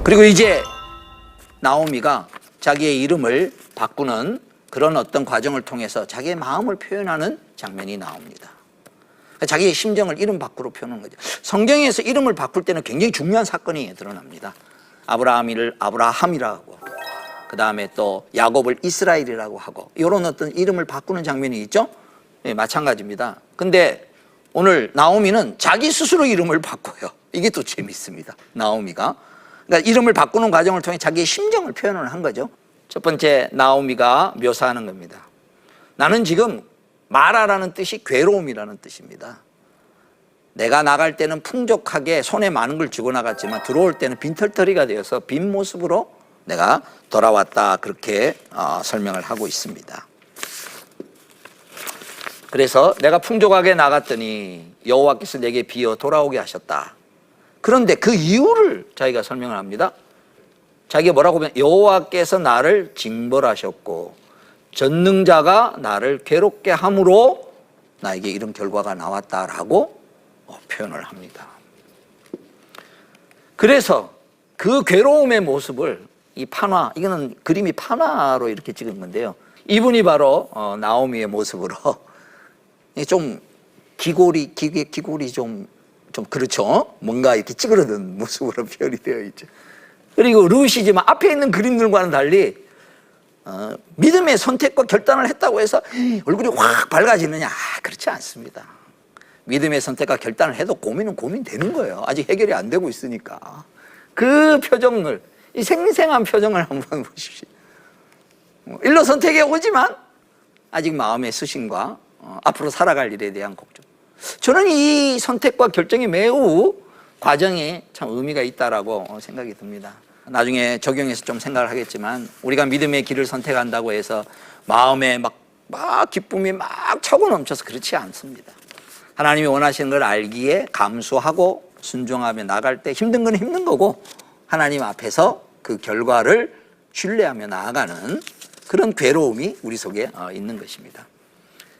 그리고 이제 나오미가 자기의 이름을 바꾸는 그런 어떤 과정을 통해서 자기의 마음을 표현하는 장면이 나옵니다. 자기의 심정을 이름 밖으로 표현하는 거죠. 성경에서 이름을 바꿀 때는 굉장히 중요한 사건이 드러납니다. 아브라함을 아브라함이라고, 그 다음에 또 야곱을 이스라엘이라고 하고, 이런 어떤 이름을 바꾸는 장면이 있죠. 네, 마찬가지입니다. 근데 오늘 나오미는 자기 스스로 이름을 바꿔요. 이게 또 재밌습니다. 나오미가 그러니까 이름을 바꾸는 과정을 통해 자기의 심정을 표현을 한 거죠. 첫 번째, 나오미가 묘사하는 겁니다. 나는 지금 마라라는 뜻이 괴로움이라는 뜻입니다. 내가 나갈 때는 풍족하게 손에 많은 걸 쥐고 나갔지만 들어올 때는 빈털터리가 되어서 빈 모습으로 내가 돌아왔다, 그렇게 설명을 하고 있습니다. 그래서 내가 풍족하게 나갔더니 여호와께서 내게 비어 돌아오게 하셨다. 그런데 그 이유를 자기가 설명을 합니다. 자기가 뭐라고 보면 여호와께서 나를 징벌하셨고 전능자가 나를 괴롭게 함으로 나에게 이런 결과가 나왔다라고 표현을 합니다. 그래서 그 괴로움의 모습을 이 판화, 이거는 그림이 판화로 이렇게 찍은 건데요. 이분이 바로 나오미의 모습으로 좀 기골이 좀 그렇죠. 뭔가 이렇게 찌그러든 모습으로 표현이 되어 있죠. 그리고 룻이지만 앞에 있는 그림들과는 달리 믿음의 선택과 결단을 했다고 해서 얼굴이 확 밝아지느냐? 그렇지 않습니다. 믿음의 선택과 결단을 해도 고민은 고민되는 거예요. 아직 해결이 안 되고 있으니까. 그 표정을, 이 생생한 표정을 한번 보십시오. 일로 선택해 오지만 아직 마음의 수신과 앞으로 살아갈 일에 대한 걱정. 저는 이 선택과 결정이 매우 과정에 참 의미가 있다라고 생각이 듭니다. 나중에 적용해서 좀 생각을 하겠지만 우리가 믿음의 길을 선택한다고 해서 마음에 막 기쁨이 막 차고 넘쳐서 그렇지 않습니다. 하나님이 원하시는 걸 알기에 감수하고 순종하며 나갈 때 힘든 건 힘든 거고 하나님 앞에서 그 결과를 신뢰하며 나아가는 그런 괴로움이 우리 속에 있는 것입니다.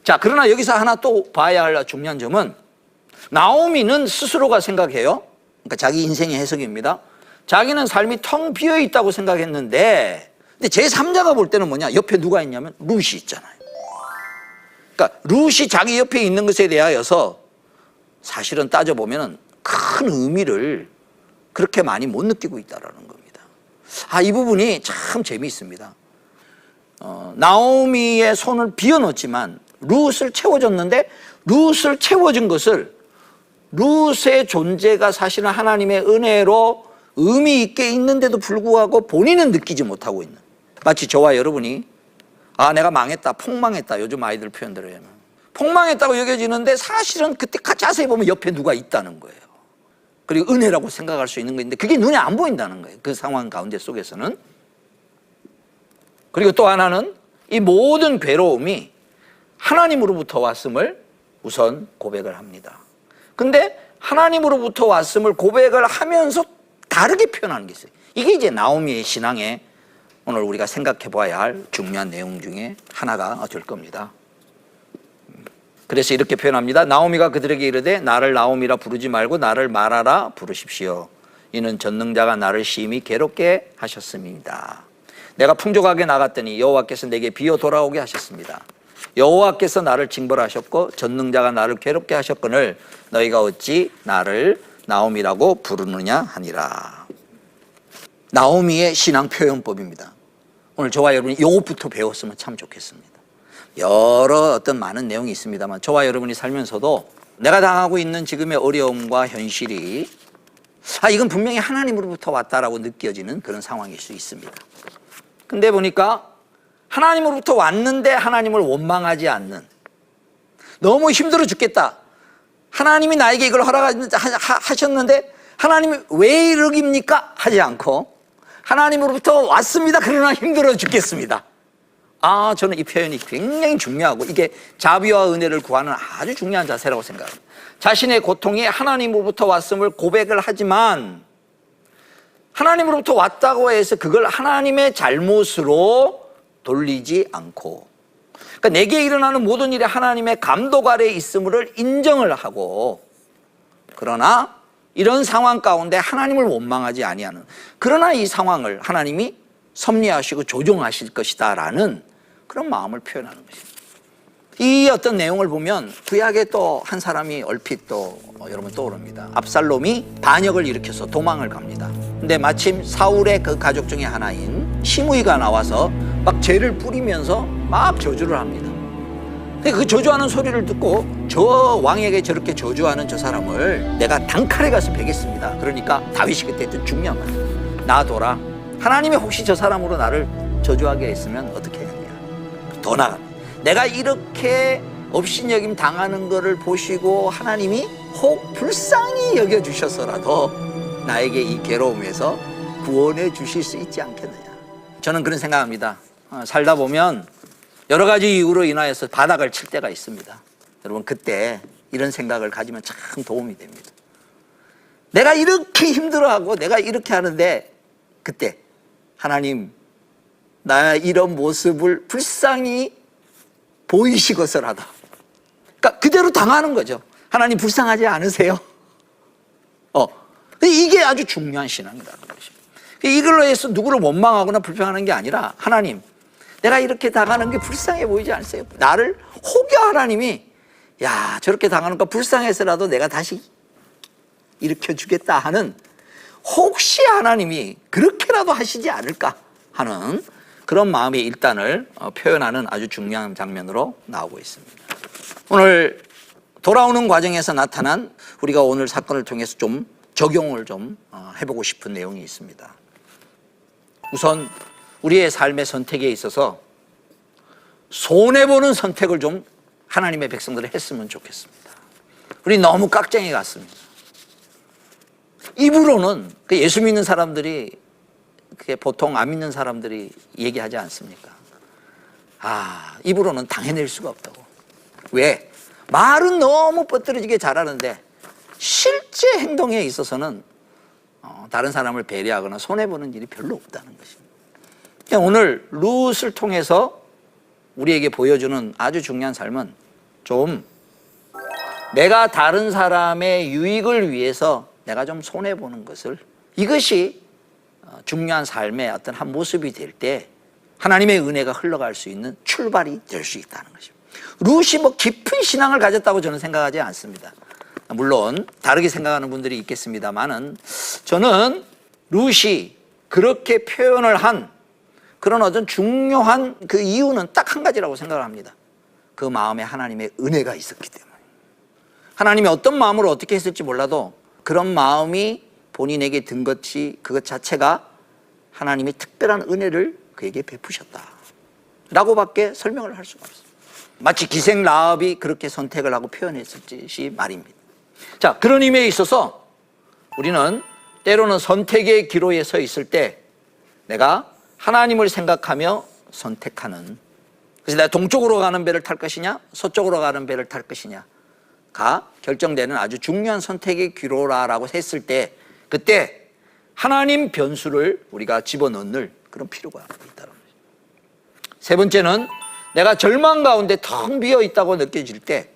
자, 그러나 여기서 하나 또 봐야 할 중요한 점은 나오미는 스스로가 생각해요. 그러니까 자기 인생의 해석입니다. 자기는 삶이 텅 비어 있다고 생각했는데, 근데 제3자가 볼 때는 뭐냐? 옆에 누가 있냐면 룻이 있잖아요. 그러니까 룻이 자기 옆에 있는 것에 대하여서 사실은 따져보면 큰 의미를 그렇게 많이 못 느끼고 있다는 겁니다. 이 부분이 참 재미있습니다. 나오미의 손을 비워놓지만 룻을 채워줬는데 룻을 채워준 것을 룻의 존재가 사실은 하나님의 은혜로 의미 있게 있는데도 불구하고 본인은 느끼지 못하고 있는, 마치 저와 여러분이 내가 망했다, 폭망했다, 요즘 아이들 표현대로 하면 폭망했다고 여겨지는데 사실은 그때 자세히 보면 옆에 누가 있다는 거예요. 그리고 은혜라고 생각할 수 있는 건데 그게 눈에 안 보인다는 거예요. 그 상황 가운데 속에서는. 그리고 또 하나는 이 모든 괴로움이 하나님으로부터 왔음을 우선 고백을 합니다. 근데 하나님으로부터 왔음을 고백을 하면서 다르게 표현하는 게 있어요. 이게 이제 나오미의 신앙에 오늘 우리가 생각해 봐야 할 중요한 내용 중에 하나가 될 겁니다. 그래서 이렇게 표현합니다. 나오미가 그들에게 이르되 나를 나오미라 부르지 말고 나를 마라라 부르십시오. 이는 전능자가 나를 심히 괴롭게 하셨습니다. 내가 풍족하게 나갔더니 여호와께서 내게 비어 돌아오게 하셨습니다. 여호와께서 나를 징벌하셨고 전능자가 나를 괴롭게 하셨거늘 너희가 어찌 나를 나오미라고 부르느냐 하니라. 나오미의 신앙 표현법입니다. 오늘 저와 여러분이 이것부터 배웠으면 참 좋겠습니다. 여러 어떤 많은 내용이 있습니다만 저와 여러분이 살면서도 내가 당하고 있는 지금의 어려움과 현실이 이건 분명히 하나님으로부터 왔다라고 느껴지는 그런 상황일 수 있습니다. 근데 보니까 하나님으로부터 왔는데 하나님을 원망하지 않는, 너무 힘들어 죽겠다, 하나님이 나에게 이걸 허락하셨는데 하나님이 왜 이러깁니까? 하지 않고 하나님으로부터 왔습니다. 그러나 힘들어 죽겠습니다. 저는 이 표현이 굉장히 중요하고 이게 자비와 은혜를 구하는 아주 중요한 자세라고 생각합니다. 자신의 고통이 하나님으로부터 왔음을 고백을 하지만 하나님으로부터 왔다고 해서 그걸 하나님의 잘못으로 돌리지 않고, 그러니까 내게 일어나는 모든 일이 하나님의 감독 아래에 있음을 인정을 하고, 그러나 이런 상황 가운데 하나님을 원망하지 아니하는, 그러나 이 상황을 하나님이 섭리하시고 조정하실 것이다 라는 그런 마음을 표현하는 것입니다. 이 어떤 내용을 보면 구약에 또 한 사람이 얼핏 또 여러분 떠오릅니다. 압살롬이 반역을 일으켜서 도망을 갑니다. 근데 마침 사울의 그 가족 중에 하나인 시므이가 나와서 막 죄를 뿌리면서 막 저주를 합니다. 그 저주하는 소리를 듣고 저 왕에게 저렇게 저주하는 저 사람을 내가 단칼에 가서 베겠습니다. 그러니까 다윗이 그때 또 중요한 말, 놔둬라. 하나님이 혹시 저 사람으로 나를 저주하게 했으면 어떻게 했냐. 더 나아가, 내가 이렇게 업신여김 당하는 것을 보시고 하나님이 혹 불쌍히 여겨주셔서라도 나에게 이 괴로움에서 구원해 주실 수 있지 않겠느냐. 저는 그런 생각합니다. 살다 보면 여러 가지 이유로 인하여서 바닥을 칠 때가 있습니다. 여러분, 그때 이런 생각을 가지면 참 도움이 됩니다. 내가 이렇게 힘들어하고 내가 이렇게 하는데 그때 하나님, 나 이런 모습을 불쌍히 보이시고서라도, 그러니까 그대로 당하는 거죠. 하나님 불쌍하지 않으세요? 이게 아주 중요한 신앙이라는 것입니다. 이걸로 해서 누구를 원망하거나 불평하는 게 아니라, 하나님, 내가 이렇게 당하는 게 불쌍해 보이지 않으세요? 나를 혹여 하나님이 야, 저렇게 당하는 거 불쌍해서라도 내가 다시 일으켜주겠다 하는, 혹시 하나님이 그렇게라도 하시지 않을까 하는 그런 마음의 일단을 표현하는 아주 중요한 장면으로 나오고 있습니다. 오늘 돌아오는 과정에서 나타난, 우리가 오늘 사건을 통해서 좀 적용을 좀 해보고 싶은 내용이 있습니다. 우선 우리의 삶의 선택에 있어서 손해보는 선택을 좀 하나님의 백성들이 했으면 좋겠습니다. 우리 너무 깍쟁이 같습니다. 입으로는 예수 믿는 사람들이, 그게 보통 안 믿는 사람들이 얘기하지 않습니까? 입으로는 당해낼 수가 없다고. 왜? 말은 너무 뻗들어지게 잘하는데 실제 행동에 있어서는 다른 사람을 배려하거나 손해보는 일이 별로 없다는 것입니다. 오늘 룻을 통해서 우리에게 보여주는 아주 중요한 삶은, 좀 내가 다른 사람의 유익을 위해서 내가 좀 손해보는 것을, 이것이 중요한 삶의 어떤 한 모습이 될 때 하나님의 은혜가 흘러갈 수 있는 출발이 될 수 있다는 것입니다. 룻이 뭐 깊은 신앙을 가졌다고 저는 생각하지 않습니다. 물론 다르게 생각하는 분들이 있겠습니다만은, 저는 룻이 그렇게 표현을 한 그런 어떤 중요한 그 이유는 딱 한 가지라고 생각을 합니다. 그 마음에 하나님의 은혜가 있었기 때문에. 하나님이 어떤 마음으로 어떻게 했을지 몰라도 그런 마음이 본인에게 든 것이, 그것 자체가 하나님의 특별한 은혜를 그에게 베푸셨다 라고밖에 설명을 할 수가 없습니다. 마치 기생 라합이 그렇게 선택을 하고 표현했을지 말입니다. 자, 그런 의미에 있어서 우리는 때로는 선택의 기로에 서 있을 때 내가 하나님을 생각하며 선택하는, 그래서 내가 동쪽으로 가는 배를 탈 것이냐 서쪽으로 가는 배를 탈 것이냐가 결정되는 아주 중요한 선택의 기로라고 했을 때, 그때 하나님 변수를 우리가 집어넣는 그런 필요가 있다는 거죠. 세 번째는, 내가 절망 가운데 텅 비어 있다고 느껴질 때,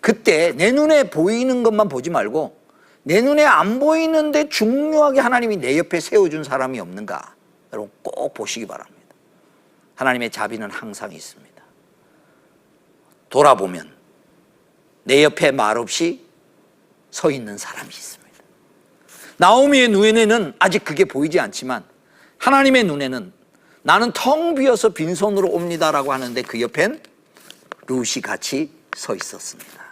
그때 내 눈에 보이는 것만 보지 말고 내 눈에 안 보이는데 중요하게 하나님이 내 옆에 세워준 사람이 없는가, 여러분 꼭 보시기 바랍니다. 하나님의 자비는 항상 있습니다. 돌아보면 내 옆에 말없이 서 있는 사람이 있습니다. 나오미의 눈에는 아직 그게 보이지 않지만 하나님의 눈에는 나는 텅 비어서 빈손으로 옵니다라고 하는데 그 옆엔 룻이 같이 서 있었습니다.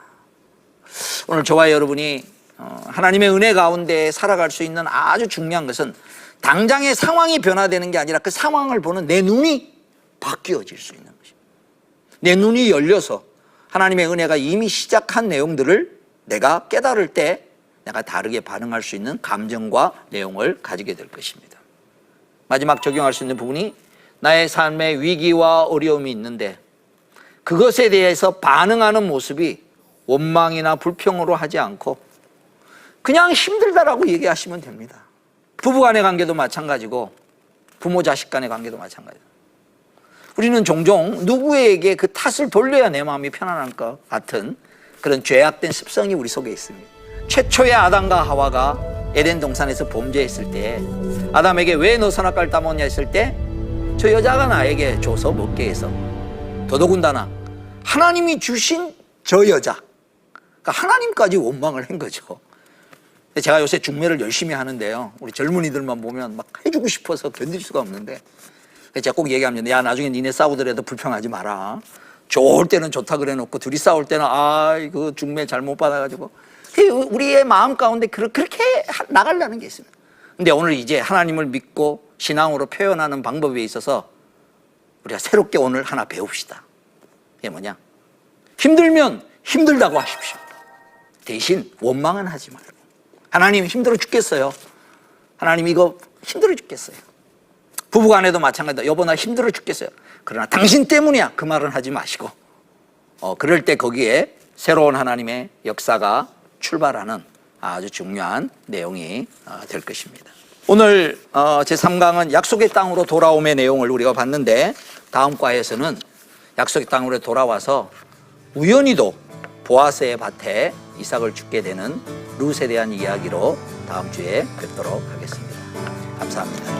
오늘 저와 여러분이 하나님의 은혜 가운데 살아갈 수 있는 아주 중요한 것은, 당장의 상황이 변화되는 게 아니라 그 상황을 보는 내 눈이 바뀌어질 수 있는 것입니다. 내 눈이 열려서 하나님의 은혜가 이미 시작한 내용들을 내가 깨달을 때 내가 다르게 반응할 수 있는 감정과 내용을 가지게 될 것입니다. 마지막 적용할 수 있는 부분이, 나의 삶에 위기와 어려움이 있는데 그것에 대해서 반응하는 모습이 원망이나 불평으로 하지 않고 그냥 힘들다라고 얘기하시면 됩니다. 부부간의 관계도 마찬가지고 부모 자식 간의 관계도 마찬가지고, 우리는 종종 누구에게 그 탓을 돌려야 내 마음이 편안할 것 같은 그런 죄악된 습성이 우리 속에 있습니다. 최초의 아담과 하와가 에덴 동산에서 범죄했을 때 아담에게 왜 너 선악과를 따먹냐 했을 때 저 여자가 나에게 줘서 먹게 해서 더더군다나 하나님이 주신 저 여자, 그러니까 하나님까지 원망을 한 거죠. 제가 요새 중매를 열심히 하는데요, 우리 젊은이들만 보면 막 해주고 싶어서 견딜 수가 없는데 제가 꼭 얘기합니다. 야, 나중에 니네 싸우더라도 불평하지 마라. 좋을 때는 좋다 그래 놓고 둘이 싸울 때는 이거 중매 잘못 받아가지고, 우리의 마음 가운데 그렇게 나가려는 게 있습니다. 근데 오늘 이제 하나님을 믿고 신앙으로 표현하는 방법에 있어서 우리가 새롭게 오늘 하나 배웁시다. 그게 뭐냐? 힘들면 힘들다고 하십시오. 대신 원망은 하지 말고, 하나님 힘들어 죽겠어요. 하나님 이거 힘들어 죽겠어요. 부부간에도 마찬가지다. 여보 나 힘들어 죽겠어요. 그러나 당신 때문이야. 그 말은 하지 마시고, 그럴 때 거기에 새로운 하나님의 역사가 출발하는 아주 중요한 내용이 될 것입니다. 오늘 제3강은 약속의 땅으로 돌아옴의 내용을 우리가 봤는데, 다음 과에서는 약속의 땅으로 돌아와서 우연히도 보아스의 밭에 이삭을 죽게 되는 룻에 대한 이야기로 다음 주에 뵙도록 하겠습니다. 감사합니다.